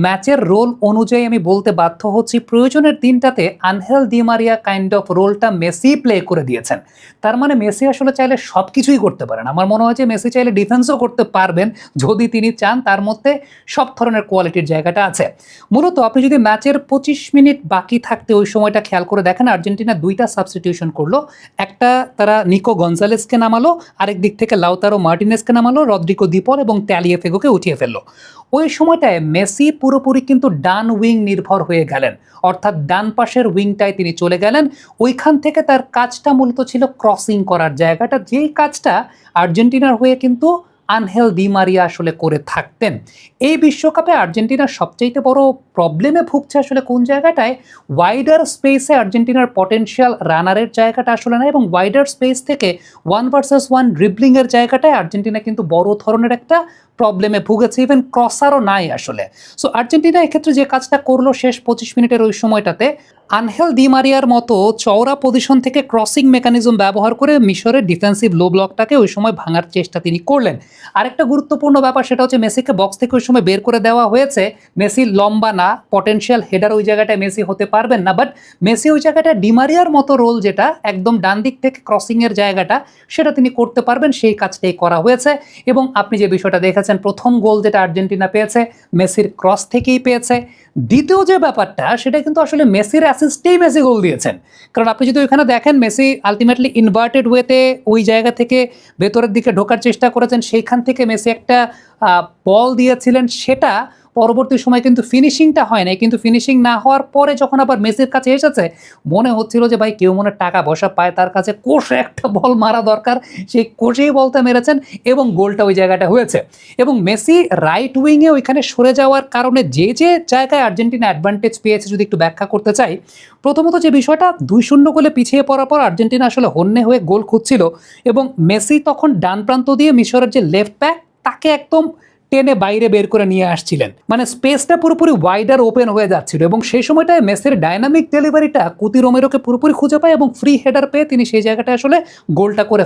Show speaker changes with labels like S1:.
S1: ম্যাচের রোল অনুযায়ী আমি বলতে বাধ্য হচ্ছি প্রয়োজনের দিনটাতে Angel Di Maria kind of রোলটা মেসি প্লে করে দিয়েছেন। তার মানে মেসি আসলে চাইলে সব কিছুই করতে পারেন। আমার মনে হয় যে মেসি চাইলে ডিফেন্সও করতে পারবেন যদি তিনি চান, তার মধ্যে সব ধরনের কোয়ালিটির জায়গাটা আছে। মূলত আপনি যদি ম্যাচের 25 মিনিট বাকি থাকতে ওই সময়টা খেয়াল করে দেখেন, আর্জেন্টিনা দুইটা সাবস্টিটিউশন করলো। একটা তারা নিকো গনজালেসকে নামালো, আরেক দিক থেকে লাউতারো মার্টিনেসকে নামালো, রদ্রিগো দি পল এবং তালিয়াফিগোকে উঠিয়ে ফেললো। ওই সময়টায় মেসি পুরোপুরি কিন্তু ডান উইং নির্ভর হয়ে গেলেন, অর্থাৎ ডান পাশের উইংটায় তিনি চলে গেলেন। ওইখান থেকে তার কাজটা মূলত ছিল ক্রসিং করার জায়গাটা, যেই কাজটা আর্জেন্টিনার হয়ে কিন্তু আনহেল দি মারিয়া আসলে করে থাকতেন। এই বিশ্বকাপে আর্জেন্টিনার সবচাইতে বড় প্রবলেমে ভুগছে আসলে কোন জায়গাটায়, ওয়াইডার স্পেসে আর্জেন্টিনার পটেনশিয়াল রানারের জায়গাটা আসলে না, এবং ওয়াইডার স্পেস থেকে 1 ভার্সেস 1 ড্রিবলিংয়ের জায়গাটায় আর্জেন্টিনা কিন্তু বড় ধরনের একটা প্রবলেমে ভুগেছে, ইভেন ক্রসারও নাই আসলে। সো আর্জেন্টিনা এক্ষেত্রে যে কাজটা করলো শেষ 25 মিনিটের ওই সময়টাতে, আনহেল দি মারিয়ার মতো চওড়া পজিশন থেকে ক্রসিং মেকানিজম ব্যবহার করে মিশরের ডিফেন্সিভ লো ব্লকটাকে ওই সময় ভাঙার চেষ্টা তিনি করলেন। আরেকটা গুরুত্বপূর্ণ ব্যাপার সেটা হচ্ছে মেসিকে বক্স থেকে ওই সময় বের করে দেওয়া হয়েছে। মেসি লম্বা না, পটেনশিয়াল হেডার ওই জায়গাটায় মেসি হতে পারবেন না, বাট মেসি ওই জায়গাটা ডিমারিয়ার মতো রোল, যেটা একদম ডান দিক থেকে ক্রসিংয়ের জায়গাটা, সেটা তিনি করতে পারবেন, সেই কাজটাই করা হয়েছে। এবং আপনি যে বিষয়টা দেখেছেন, প্রথম গোল যেটা আর্জেন্টিনা পেয়েছে মেসির ক্রস থেকেই পেয়েছে। দ্বিতীয় যে ব্যাপারটা সেটা কিন্তু আসলে মেসির অ্যাসিস্টেই মেসি গোল দিয়েছেন। কারণ আপনি যদি ওইখানে দেখেন, মেসি আলটিমেটলি ইনভার্টেড ওয়েতে ওই জায়গা থেকে ভেতরের দিকে ঢোকার চেষ্টা করেছেন, সেইখান থেকে মেসি একটা বল দিয়েছিলেন, সেটা পরবর্তী সময় কিন্তু ফিনিশিংটা হয় নাই। কিন্তু ফিনিশিং না হওয়ার পরে যখন আবার মেসির কাছে এসেছে, মনে হচ্ছিল যে ভাই কেউ মনে টাকা পয়সা পায়, তার কাছে কোষে একটা বল মারা দরকার, সেই কোষেই বলটা মেরেছেন এবং গোলটা ওই জায়গাটা হয়েছে। এবং মেসি রাইট উইংয়ে ওইখানে সরে যাওয়ার কারণে যে যে জায়গায় আর্জেন্টিনা অ্যাডভান্টেজ পেয়েছে যদি একটু ব্যাখ্যা করতে চাই, প্রথমত যে বিষয়টা 2-0 গোলে পিছিয়ে পড়ার পর আর্জেন্টিনা আসলে হন্যে হয়ে গোল খুঁজছিল, এবং মেসি তখন ডান প্রান্ত দিয়ে মিশরের যে লেফট ব্যাক তাকে একদম টেনে বাইরে বের করে নিয়ে আসছিলেন, মানে স্পেসটা পুরোপুরি ওয়াইডার ওপেন হয়ে যাচ্ছিল। এবং সেই সময়টায় মেসির ডাইনামিক ডেলিভারিটা কুতি রোমেরোকে পুরোপুরি খুঁজে পায় এবং ফ্রি হেডার পেয়ে তিনি সেই জায়গাটা আসলে গোলটা করে